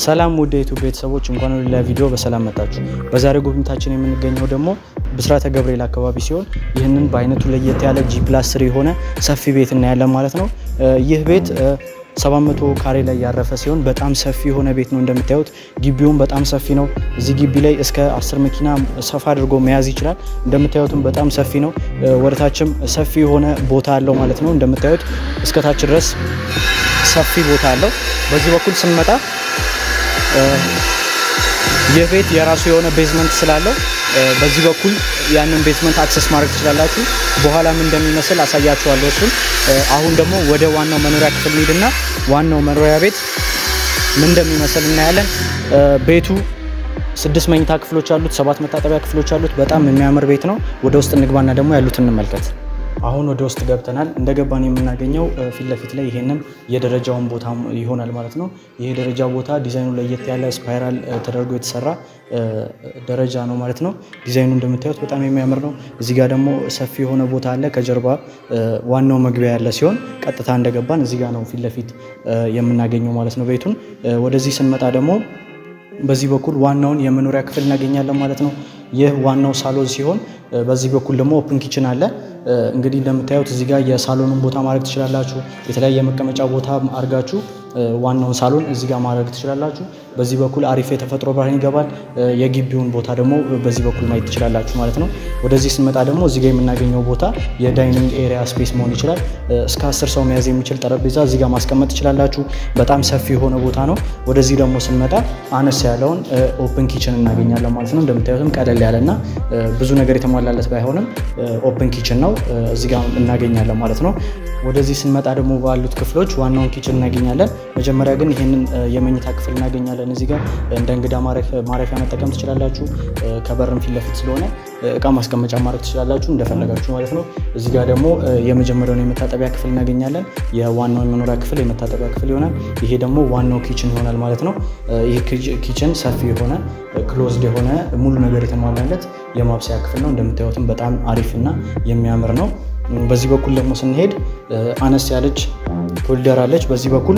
ሰላም ወደ ዩቲዩብ ቤተሰቦች እንኳን ወደ ቪዲዮ በሰላም መጣችሁ። በዛሬው ጉብኝታችን የምንገኘው ደግሞ ብስራተ ገብርኤል አካባቢ ሲሆን ይህንን በአይነቱ ለየት ያለ G+3 የሆነ ሰፊ ቤት እናያለን ማለት ነው። ይህ ቤት 700 ካሬ ላይ ያረፈ ሲሆን በጣም ሰፊ የሆነ ቤት ነው። እንደምታዩት ግቢውም በጣም ሰፊ ነው። እዚህ ግቢ ላይ እስከ 10 መኪና ሰፋ አድርጎ መያዝ ይችላል። እንደምታዩትም በጣም ሰፊ ነው። ወደታችም ሰፊ የሆነ ቦታ አለው ማለት ነው። እንደምታዩት እስከ ታች ድረስ ሰፊ ቦታ አለው። በዚህ በኩል ስንመጣ ይህ ቤት የራሱ የሆነ ቤዝመንት ስላለው በዚህ በኩል ያንን ቤዝመንት አክሰስ ማድረግ ትችላላችሁ። በኋላም እንደሚመስል አሳያችኋለሁ እሱን። አሁን ደግሞ ወደ ዋናው መኖሪያ ክፍል እንሂድና ዋናው መኖሪያ ቤት ምን እንደሚመስል እናያለን። ቤቱ 6 መኝታ ክፍሎች አሉት፣ 7 መታጠቢያ ክፍሎች አሉት። በጣም የሚያምር ቤት ነው። ወደ ውስጥ እንግባና ደግሞ ያሉትን እንመልከት። አሁን ወደ ውስጥ ገብተናል። እንደገባን የምናገኘው ፊት ለፊት ላይ ይሄንን የደረጃውን ቦታ ይሆናል ማለት ነው። ይሄ ደረጃ ቦታ ዲዛይኑ ለየት ያለ ስፓይራል ተደርጎ የተሰራ ደረጃ ነው ማለት ነው። ዲዛይኑ እንደምታዩት በጣም የሚያምር ነው። እዚህ ጋር ደግሞ ሰፊ የሆነ ቦታ አለ። ከጀርባ ዋናው መግቢያ ያለ ሲሆን ቀጥታ እንደገባን እዚህ ጋር ነው ፊት ለፊት የምናገኘው ማለት ነው ቤቱን። ወደዚህ ስንመጣ ደግሞ በዚህ በኩል ዋናውን የመኖሪያ ክፍል እናገኛለን ማለት ነው። ይህ ዋናው ሳሎን ሲሆን በዚህ በኩል ደግሞ ኦፕን ኪችን አለ። እንግዲህ እንደምታዩት እዚህ ጋር የሳሎኑን ቦታ ማድረግ ትችላላችሁ። የተለያየ መቀመጫ ቦታ አርጋችሁ ዋናውን ሳሎን እዚህ ጋር ማድረግ ትችላላችሁ። በዚህ በኩል አሪፍ የተፈጥሮ ብርሃን ይገባል። የግቢውን ቦታ ደግሞ በዚህ በኩል ማየት ትችላላችሁ ማለት ነው። ወደዚህ ስንመጣ ደግሞ እዚህ ጋር የምናገኘው ቦታ የዳይኒንግ ኤሪያ ስፔስ መሆን ይችላል። እስከ 10 ሰው መያዝ የሚችል ጠረጴዛ እዚህ ጋር ማስቀመጥ ትችላላችሁ። በጣም ሰፊ የሆነ ቦታ ነው። ወደዚህ ደግሞ ስንመጣ አነስ ያለውን ኦፕን ኪችን እናገኛለን ማለት ነው። እንደምታዩትም ቀለል ያለና ብዙ ነገር የተሟላለት ባይሆንም ኦፕን ኪችን ነው እዚህ ጋር እናገኛለን ማለት ነው። ወደዚህ ስንመጣ ደግሞ ባሉት ክፍሎች ዋናውን ኪችን እናገኛለን። መጀመሪያ ግን ይሄንን የመኝታ ክፍል እናገኛለን። እዚህ ጋር እንደ እንግዳ ማረፊያ መጠቀም ትችላላችሁ። ከበርም ፊት ለፊት ስለሆነ እቃ ማስቀመጫ ማድረግ ትችላላችሁ እንደፈለጋችሁ ማለት ነው። እዚህ ጋር ደግሞ የመጀመሪያውን የመታጠቢያ ክፍል እናገኛለን። የዋናው የመኖሪያ ክፍል የመታጠቢያ ክፍል ይሆናል። ይሄ ደግሞ ዋናው ኪችን ይሆናል ማለት ነው። ይሄ ኪችን ሰፊ የሆነ ክሎዝድ የሆነ ሙሉ ነገር የተሟላለት የማብሰያ ክፍል ነው። እንደምታዩትም በጣም አሪፍና የሚያምር ነው። በዚህ በኩል ደግሞ ስንሄድ አነስ ያለች ኮሪደር አለች። በዚህ በኩል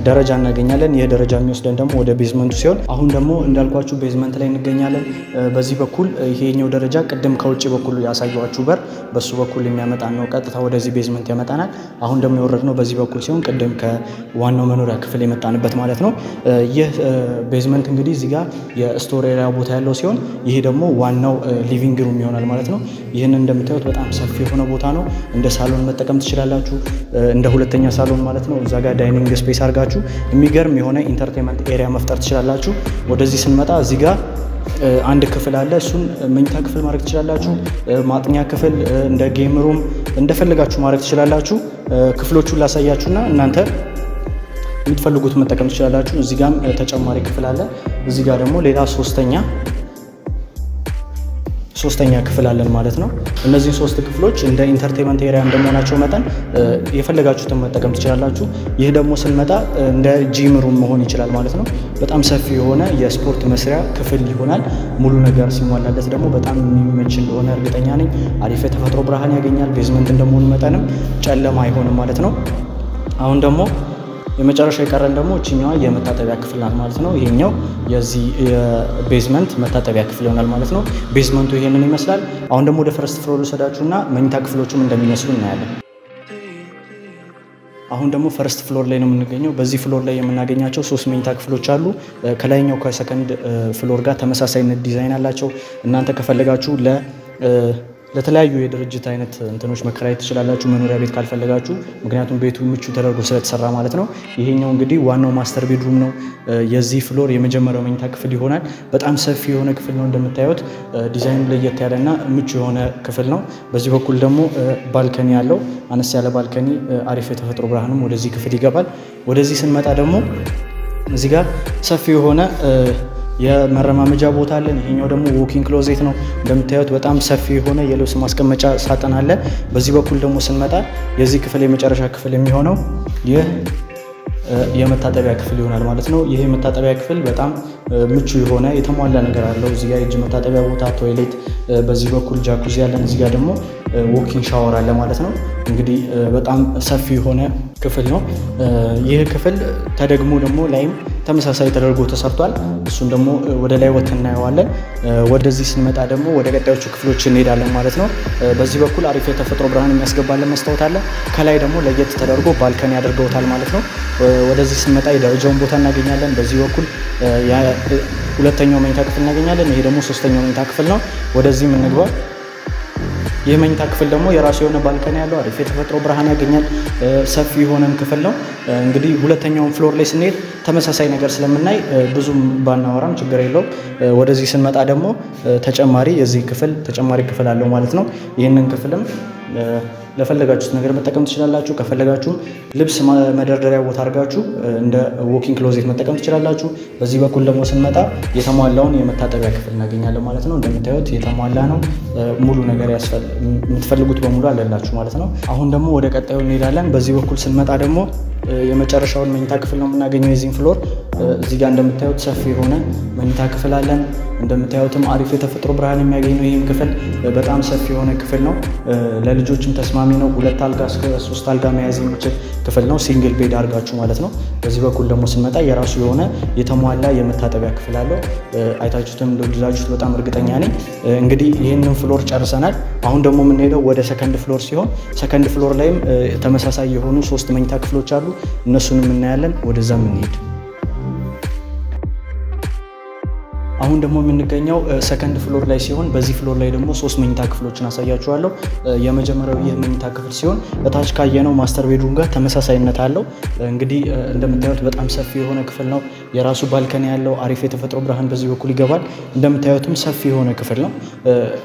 ደረጃ እናገኛለን። ይሄ ደረጃ የሚወስደን ደግሞ ወደ ቤዝመንቱ ሲሆን አሁን ደግሞ እንዳልኳችሁ ቤዝመንት ላይ እንገኛለን። በዚህ በኩል ይሄኛው ደረጃ ቅድም ከውጭ በኩል ያሳየዋችሁ በር በሱ በኩል የሚያመጣን ነው። ቀጥታ ወደዚህ ቤዝመንት ያመጣናል። አሁን ደግሞ የወረድነው በዚህ በኩል ሲሆን ቅድም ከዋናው መኖሪያ ክፍል የመጣንበት ማለት ነው። ይህ ቤዝመንት እንግዲህ እዚህ ጋር የስቶር ኤሪያ ቦታ ያለው ሲሆን ይሄ ደግሞ ዋናው ሊቪንግ ሩም ይሆናል ማለት ነው። ይህንን እንደምታዩት በጣም ሰፊ የሆነ ቦታ ነው። እንደ ሳሎን መጠቀም ትችላላችሁ። እንደ ሁለተኛ ሳሎን ማለት ነው። እዛ ጋር ዳይኒንግ ስፔስ አድርጋችሁ የሚገርም የሆነ ኢንተርቴንመንት ኤሪያ መፍጠር ትችላላችሁ። ወደዚህ ስንመጣ እዚህ ጋር አንድ ክፍል አለ። እሱን መኝታ ክፍል ማድረግ ትችላላችሁ። ማጥኛ ክፍል እንደ ጌም ሩም እንደፈለጋችሁ ማድረግ ትችላላችሁ። ክፍሎቹን ላሳያችሁና እናንተ የምትፈልጉት መጠቀም ትችላላችሁ። እዚህ ጋርም ተጨማሪ ክፍል አለ። እዚህ ጋር ደግሞ ሌላ ሶስተኛ ክፍል አለን ማለት ነው። እነዚህ 3 ክፍሎች እንደ ኢንተርቴንመንት ኤሪያ እንደመሆናቸው መጠን የፈለጋችሁትን መጠቀም ትችላላችሁ። ይህ ደግሞ ስንመጣ እንደ ጂም ሩም መሆን ይችላል ማለት ነው። በጣም ሰፊ የሆነ የስፖርት መስሪያ ክፍል ይሆናል። ሙሉ ነገር ሲሟላለት ደግሞ በጣም የሚመች እንደሆነ እርግጠኛ ነኝ። አሪፍ የተፈጥሮ ብርሃን ያገኛል። ቤዝመንት እንደመሆኑ መጠንም ጨለማ አይሆንም ማለት ነው። አሁን ደግሞ የመጨረሻ የቀረን ደግሞ እቺኛዋ የመታጠቢያ ክፍል ናት ማለት ነው። ይሄኛው የዚህ ቤዝመንት መታጠቢያ ክፍል ይሆናል ማለት ነው። ቤዝመንቱ ይሄንን ይመስላል። አሁን ደግሞ ወደ ፈርስት ፍሎር ልሰዳችሁና መኝታ ክፍሎቹም እንደሚመስሉ እናያለን። አሁን ደግሞ ፈርስት ፍሎር ላይ ነው የምንገኘው። በዚህ ፍሎር ላይ የምናገኛቸው 3 መኝታ ክፍሎች አሉ። ከላይኛው ከሰከንድ ፍሎር ጋር ተመሳሳይነት ዲዛይን አላቸው። እናንተ ከፈለጋችሁ ለተለያዩ የድርጅት አይነት እንትኖች መከራየት ትችላላችሁ መኖሪያ ቤት ካልፈለጋችሁ፣ ምክንያቱም ቤቱ ምቹ ተደርጎ ስለተሰራ ማለት ነው። ይሄኛው እንግዲህ ዋናው ማስተር ቤድሩም ነው። የዚህ ፍሎር የመጀመሪያው መኝታ ክፍል ይሆናል። በጣም ሰፊ የሆነ ክፍል ነው። እንደምታዩት ዲዛይኑ ለየት ያለና ምቹ የሆነ ክፍል ነው። በዚህ በኩል ደግሞ ባልከኒ ያለው አነስ ያለ ባልከኒ፣ አሪፍ የተፈጥሮ ብርሃንም ወደዚህ ክፍል ይገባል። ወደዚህ ስንመጣ ደግሞ እዚህ ጋር ሰፊ የሆነ የመረማመጃ ቦታ አለን። ይሄኛው ደግሞ ዎኪንግ ክሎዜት ነው። እንደምታዩት በጣም ሰፊ የሆነ የልብስ ማስቀመጫ ሳጥን አለ። በዚህ በኩል ደግሞ ስንመጣ የዚህ ክፍል የመጨረሻ ክፍል የሚሆነው ይህ የመታጠቢያ ክፍል ይሆናል ማለት ነው። ይሄ የመታጠቢያ ክፍል በጣም ምቹ የሆነ የተሟላ ነገር አለው። እዚህ ጋር የእጅ መታጠቢያ ቦታ፣ ቶይሌት፣ በዚህ በኩል ጃኩዚ ያለን፣ እዚህ ጋር ደግሞ ዎኪንግ ሻወር አለ ማለት ነው። እንግዲህ በጣም ሰፊ የሆነ ክፍል ነው። ይህ ክፍል ተደግሞ ደግሞ ላይም ተመሳሳይ ተደርጎ ተሰርቷል። እሱን ደግሞ ወደ ላይ ወጥተን እናየዋለን። ወደዚህ ስንመጣ ደግሞ ወደ ቀጣዮቹ ክፍሎች እንሄዳለን ማለት ነው። በዚህ በኩል አሪፍ የተፈጥሮ ብርሃን የሚያስገባልን መስታወት አለ። ከላይ ደግሞ ለየት ተደርጎ ባልከኒ ያደርገውታል ማለት ነው። ወደዚህ ስንመጣ የደረጃውን ቦታ እናገኛለን። በዚህ በኩል ሁለተኛው መኝታ ክፍል እናገኛለን። ይሄ ደግሞ ሶስተኛው መኝታ ክፍል ነው። ወደዚህ እንግባ። ይህ መኝታ ክፍል ደግሞ የራሱ የሆነ ባልከኒ ያለው አሪፍ የተፈጥሮ ብርሃን ያገኛል። ሰፊ የሆነም ክፍል ነው። እንግዲህ ሁለተኛውን ፍሎር ላይ ስንሄድ ተመሳሳይ ነገር ስለምናይ ብዙም ባናወራም ችግር የለውም። ወደዚህ ስንመጣ ደግሞ ተጨማሪ የዚህ ክፍል ተጨማሪ ክፍል አለው ማለት ነው። ይህንን ክፍልም ለፈለጋችሁት ነገር መጠቀም ትችላላችሁ። ከፈለጋችሁ ልብስ መደርደሪያ ቦታ አድርጋችሁ እንደ ዎኪንግ ክሎዜት መጠቀም ትችላላችሁ። በዚህ በኩል ደግሞ ስንመጣ የተሟላውን የመታጠቢያ ክፍል እናገኛለን ማለት ነው። እንደምታዩት የተሟላ ነው። ሙሉ ነገር የምትፈልጉት በሙሉ አለላችሁ ማለት ነው። አሁን ደግሞ ወደ ቀጣዩ እንሄዳለን። በዚህ በኩል ስንመጣ ደግሞ የመጨረሻውን መኝታ ክፍል ነው የምናገኘው የዚህን ፍሎር። እዚህ ጋር እንደምታዩት ሰፊ የሆነ መኝታ ክፍል አለን። እንደምታዩትም አሪፍ የተፈጥሮ ብርሃን የሚያገኘው ይህም ክፍል በጣም ሰፊ የሆነ ክፍል ነው። ለልጆችም ተስማሚ ነው። 2 አልጋ እስከ 3 አልጋ መያዝ የሚችል ክፍል ነው። ሲንግል ቤድ አድርጋችሁ ማለት ነው። በዚህ በኩል ደግሞ ስንመጣ የራሱ የሆነ የተሟላ የመታጠቢያ ክፍል አለው። አይታችሁትም እንደወደዳችሁት በጣም እርግጠኛ ነኝ። እንግዲህ ይህንን ፍሎር ጨርሰናል። አሁን ደግሞ የምንሄደው ወደ ሰከንድ ፍሎር ሲሆን ሰከንድ ፍሎር ላይም ተመሳሳይ የሆኑ 3 መኝታ ክፍሎች አሉ። እነሱንም እናያለን። ወደዛ እንሄድ። አሁን ደግሞ የምንገኘው ሰከንድ ፍሎር ላይ ሲሆን በዚህ ፍሎር ላይ ደግሞ 3 መኝታ ክፍሎችን አሳያችኋለሁ። የመጀመሪያው ይህ መኝታ ክፍል ሲሆን እታች ካየነው ማስተር ቤድሩም ጋር ተመሳሳይነት አለው። እንግዲህ እንደምታዩት በጣም ሰፊ የሆነ ክፍል ነው። የራሱ ባልከኒ ያለው አሪፍ የተፈጥሮ ብርሃን በዚህ በኩል ይገባል። እንደምታዩትም ሰፊ የሆነ ክፍል ነው።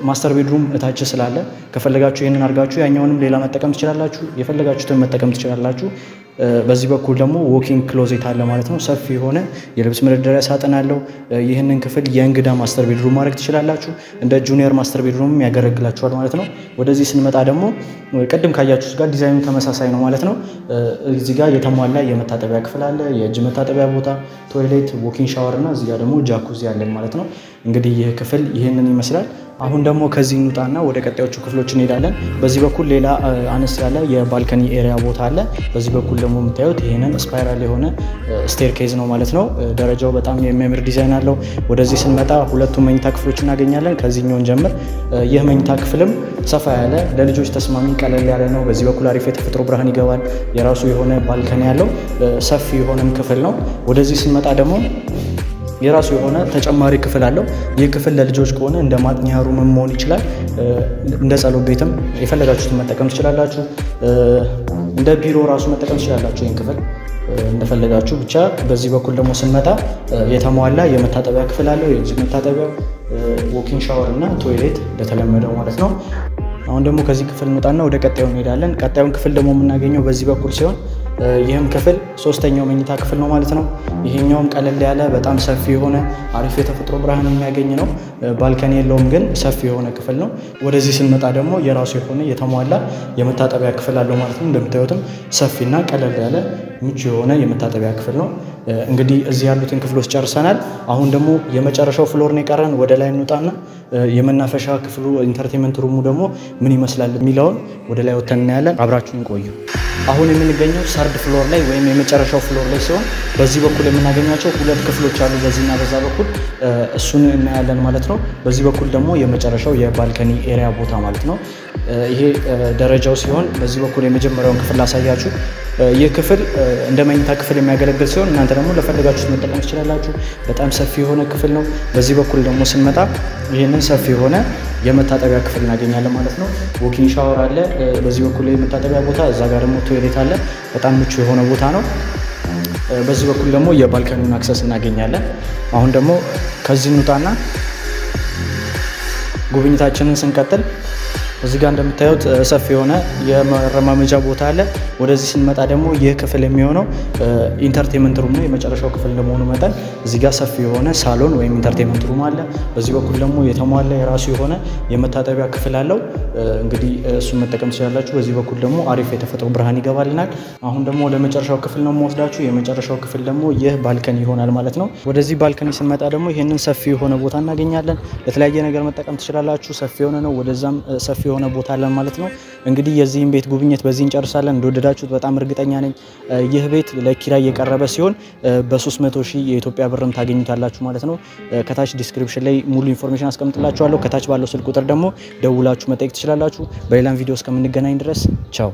ማስተር ቤድሩም እታች ስላለ ከፈለጋችሁ ይሄንን አድርጋችሁ ያኛውንም ሌላ መጠቀም ትችላላችሁ። የፈለጋችሁትን መጠቀም ትችላላችሁ። በዚህ በኩል ደግሞ ዎኪንግ ክሎዜት አለ ማለት ነው። ሰፊ የሆነ የልብስ መደርደሪያ ሳጥን አለው። ይህንን ክፍል የእንግዳ ማስተር ቤድሩም ማድረግ ትችላላችሁ። እንደ ጁኒየር ማስተር ቤድሩም ያገለግላችኋል ማለት ነው። ወደዚህ ስንመጣ ደግሞ ቅድም ካያችሁት ጋር ዲዛይኑ ተመሳሳይ ነው ማለት ነው። እዚህ ጋር የተሟላ የመታጠቢያ ክፍል አለ። የእጅ መታጠቢያ ቦታ፣ ቶይሌት፣ ዎኪንግ ሻወር እና እዚህ ጋር ደግሞ ጃኩዚ ያለን ማለት ነው። እንግዲህ ይህ ክፍል ይህንን ይመስላል። አሁን ደግሞ ከዚህ እንውጣና ወደ ቀጣዮቹ ክፍሎች እንሄዳለን። በዚህ በኩል ሌላ አነስ ያለ የባልከኒ ኤሪያ ቦታ አለ። በዚህ በኩል ደግሞ የምታዩት ይሄንን ስፓይራል የሆነ ስቴርኬዝ ነው ማለት ነው። ደረጃው በጣም የሚያምር ዲዛይን አለው። ወደዚህ ስንመጣ ሁለቱም መኝታ ክፍሎች እናገኛለን። ከዚህኛውን ጀምር። ይህ መኝታ ክፍልም ሰፋ ያለ ለልጆች ተስማሚ ቀለል ያለ ነው። በዚህ በኩል አሪፍ የተፈጥሮ ብርሃን ይገባል። የራሱ የሆነ ባልከኒ ያለው ሰፊ የሆነም ክፍል ነው። ወደዚህ ስንመጣ ደግሞ የራሱ የሆነ ተጨማሪ ክፍል አለው። ይህ ክፍል ለልጆች ከሆነ እንደ ማጥኛ ሩም መሆን ይችላል። እንደ ጸሎት ቤትም የፈለጋችሁትን መጠቀም ትችላላችሁ። እንደ ቢሮ ራሱ መጠቀም ትችላላችሁ ይህን ክፍል እንደፈለጋችሁ። ብቻ በዚህ በኩል ደግሞ ስንመጣ የተሟላ የመታጠቢያ ክፍል አለው። የእጅ መታጠቢያ፣ ዎኪንግ ሻወር እና ቶይሌት እንደተለመደው ማለት ነው። አሁን ደግሞ ከዚህ ክፍል እንወጣና ወደ ቀጣዩ እንሄዳለን። ቀጣዩን ክፍል ደግሞ የምናገኘው በዚህ በኩል ሲሆን ይህም ክፍል ሶስተኛው መኝታ ክፍል ነው ማለት ነው። ይሄኛውም ቀለል ያለ በጣም ሰፊ የሆነ አሪፍ የተፈጥሮ ብርሃን የሚያገኝ ነው። ባልከኒ የለውም ግን ሰፊ የሆነ ክፍል ነው። ወደዚህ ስንመጣ ደግሞ የራሱ የሆነ የተሟላ የመታጠቢያ ክፍል አለው ማለት ነው። እንደምታዩትም ሰፊና ቀለል ያለ ምቹ የሆነ የመታጠቢያ ክፍል ነው። እንግዲህ እዚህ ያሉትን ክፍሎች ጨርሰናል። አሁን ደግሞ የመጨረሻው ፍሎር ነው የቀረን። ወደ ላይ እንውጣና የመናፈሻ ክፍሉ ኢንተርቴንመንት ሩሙ ደግሞ ምን ይመስላል የሚለውን ወደ ላይ ወጥተን እናያለን። አብራችሁን ቆዩ። አሁን የምንገኘው ሰርድ ፍሎር ላይ ወይም የመጨረሻው ፍሎር ላይ ሲሆን በዚህ በኩል የምናገኛቸው 2 ክፍሎች አሉ፣ በዚህና በዛ በኩል እሱን እናያለን ማለት ነው። በዚህ በኩል ደግሞ የመጨረሻው የባልከኒ ኤሪያ ቦታ ማለት ነው። ይሄ ደረጃው ሲሆን በዚህ በኩል የመጀመሪያውን ክፍል ላሳያችሁ። ይህ ክፍል እንደ መኝታ ክፍል የሚያገለግል ሲሆን እናንተ ደግሞ ለፈለጋችሁት መጠቀም ትችላላችሁ። በጣም ሰፊ የሆነ ክፍል ነው። በዚህ በኩል ደግሞ ስንመጣ ይህንን ሰፊ የሆነ የመታጠቢያ ክፍል እናገኛለን ማለት ነው። ዎኪንግ ሻወር አለ በዚህ በኩል የመታጠቢያ ቦታ፣ እዛ ጋር ደግሞ ቶይሌት አለ። በጣም ምቹ የሆነ ቦታ ነው። በዚህ በኩል ደግሞ የባልከኒውን አክሰስ እናገኛለን። አሁን ደግሞ ከዚህ እንውጣና ጉብኝታችንን ስንቀጥል እዚህ ጋር እንደምታዩት ሰፊ የሆነ የመረማመጃ ቦታ አለ። ወደዚህ ስንመጣ ደግሞ ይህ ክፍል የሚሆነው ኢንተርቴይንመንት ሩም ነው። የመጨረሻው ክፍል እንደመሆኑ መጠን እዚህ ጋር ሰፊ የሆነ ሳሎን ወይም ኢንተርቴይንመንት ሩም አለ። በዚህ በኩል ደግሞ የተሟላ የራሱ የሆነ የመታጠቢያ ክፍል አለው። እንግዲህ እሱን መጠቀም ትችላላችሁ። በዚህ በኩል ደግሞ አሪፍ የተፈጥሮ ብርሃን ይገባልናል። አሁን ደግሞ ለመጨረሻው ክፍል ነው የምወስዳችሁ። የመጨረሻው ክፍል ደግሞ ይህ ባልከኒ ይሆናል ማለት ነው። ወደዚህ ባልከኒ ስንመጣ ደግሞ ይሄንን ሰፊ የሆነ ቦታ እናገኛለን። ለተለያየ ነገር መጠቀም ትችላላችሁ። ሰፊ የሆነ ነው። ወደዛም ሰፊ የሆነ ቦታ አለን ማለት ነው። እንግዲህ የዚህን ቤት ጉብኝት በዚህ እንጨርሳለን። እንደወደዳችሁት በጣም እርግጠኛ ነኝ። ይህ ቤት ለኪራይ የቀረበ ሲሆን በ300,000 የኢትዮጵያ ብርም ታገኙታላችሁ ማለት ነው። ከታች ዲስክሪፕሽን ላይ ሙሉ ኢንፎርሜሽን አስቀምጥላችኋለሁ። ከታች ባለው ስልክ ቁጥር ደግሞ ደውላችሁ መጠየቅ ትችላላችሁ። በሌላም ቪዲዮ እስከምንገናኝ ድረስ ቻው።